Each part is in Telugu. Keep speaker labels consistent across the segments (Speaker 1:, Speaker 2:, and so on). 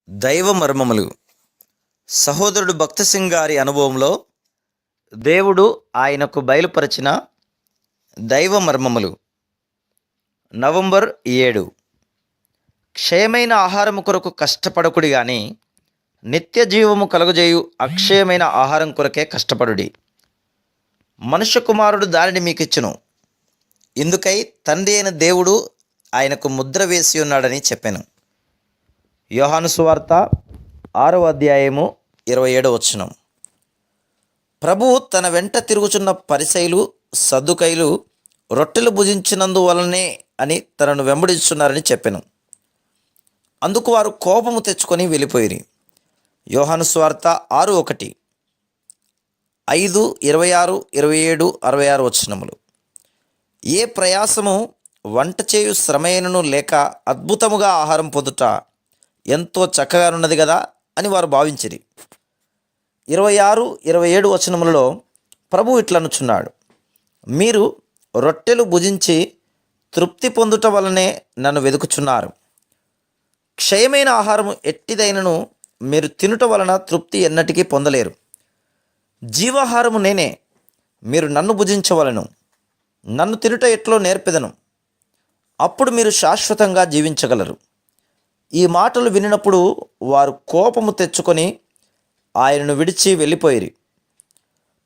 Speaker 1: దైవ మర్మములు. సహోదరుడు భక్త సింగ్ గారి అనుభవంలో దేవుడు ఆయనకు బయలుపరిచిన దైవ మర్మములు. నవంబర్ 7. క్షయమైన ఆహారము కొరకు కష్టపడకుడి గాని నిత్య జీవము కలుగజేయు అక్షయమైన ఆహారం కొరకే కష్టపడుడి. మనుష్య కుమారుడు దానిని మీకిచ్చును. ఇందుకై తండ్రి అయిన దేవుడు ఆయనకు ముద్ర వేసి ఉన్నాడని చెప్పాను. యోహాను సువార్త 6వ అధ్యాయము 27వ వచనం. ప్రభువు తన వెంట తిరుగుచున్న పరిసయ్యులు సద్దుకయ్యులు రొట్టెలు భుజించినందువలనే అని తనను వెంబడిస్తున్నారని చెప్పాను. అందుకు వారు కోపము తెచ్చుకొని వెళ్ళిపోయిరి. యోహాను సువార్త 6:1, 5, 26, 27, 66 వచనములు. ఏ ప్రయాసము వంట చేయు శ్రమయనను లేక అద్భుతముగా ఆహారం పొందుట ఎంతో చక్కగానున్నది కదా అని వారు భావించిరి. 26, 27 వచనములలో ప్రభు ఇట్లనుచున్నాడు, మీరు రొట్టెలు భుజించి తృప్తి పొందుట వలనే నన్ను వెదుకుచున్నారు. క్షయమైన ఆహారము ఎట్టిదైనను మీరు తినుట వలన తృప్తి ఎన్నటికీ పొందలేరు. జీవాహారము నేనే, మీరు నన్ను భుజించవలను. నన్ను తినుట ఎట్లో నేర్పెదను, అప్పుడు మీరు శాశ్వతంగా జీవించగలరు. ఈ మాటలు వినినప్పుడు వారు కోపము తెచ్చుకొని ఆయనను విడిచి వెళ్ళిపోయిరి.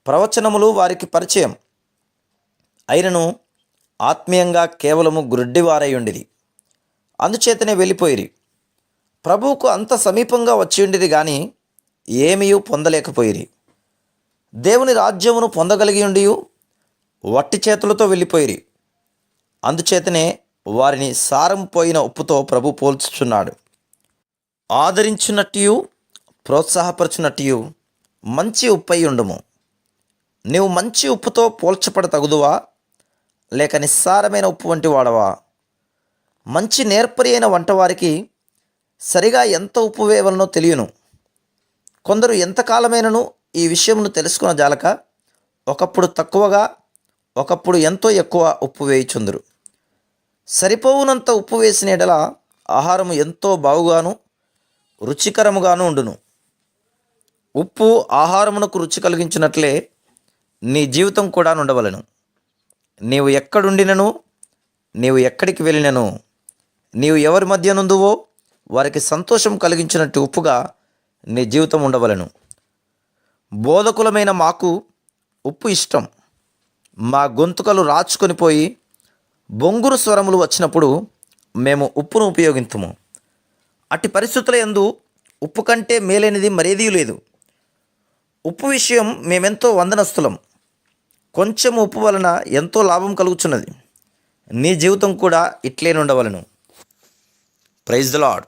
Speaker 1: ప్రవచనములు వారికి పరిచయం అయినను ఆత్మీయంగా కేవలము గ్రుడ్డివారై ఉండిరి. అందుచేతనే వెళ్ళిపోయిరి. ప్రభువుకు అంత సమీపంగా వచ్చి ఉండిరి కానీ ఏమీ పొందలేకపోయిరి. దేవుని రాజ్యమును పొందగలిగి ఉండి వట్టి చేతులతో వెళ్ళిపోయిరి. అందుచేతనే వారిని సారం పోయిన ఉప్పుతో ప్రభు పోల్చుచున్నాడు. ఆదరించున్నట్టు ప్రోత్సాహపరచున్నట్టు మంచి ఉప్పై ఉండుము. నీవు మంచి ఉప్పుతో పోల్చపడ తగుదువా, లేక నిస్సారమైన ఉప్పు వంటి వాడవా? మంచి నేర్పరి అయిన వంటవారికి సరిగా ఎంత ఉప్పు వేయవలనో తెలియను. కొందరు ఎంతకాలమైనను ఈ విషయమును తెలుసుకున్న జాలక ఒకప్పుడు తక్కువగా, ఒకప్పుడు ఎంతో ఎక్కువ ఉప్పు వేయుచుందురు. సరిపోవునంత ఉప్పు వేసిన ఎడల ఆహారము ఎంతో బాగుగాను రుచికరముగాను ఉండును. ఉప్పు ఆహారమునకు రుచి కలిగించినట్లే నీ జీవితం కూడా ఉండవలెను. నీవు ఎక్కడుండినను, నీవు ఎక్కడికి వెళ్ళినను, నీవు ఎవరి మధ్య నుందువో వారికి సంతోషం కలిగించినట్టు ఉప్పుగా నీ జీవితం ఉండవలెను. బోధకులమైన మాకు ఉప్పు ఇష్టం. మా గొంతుకలు రాచుకొని పోయి బొంగురు స్వరములు వచ్చినప్పుడు మేము ఉప్పును ఉపయోగించుము. అట్టి పరిస్థితుల యందు ఉప్పు కంటే మేలైనది మరేదీ లేదు. ఉప్పు విషయం మేమెంతో వందనస్తులం. కొంచెం ఉప్పు వలన ఎంతో లాభం కలుగుచున్నది. నీ జీవితం కూడా ఇట్లే ఉండవలెను. Praise the lord.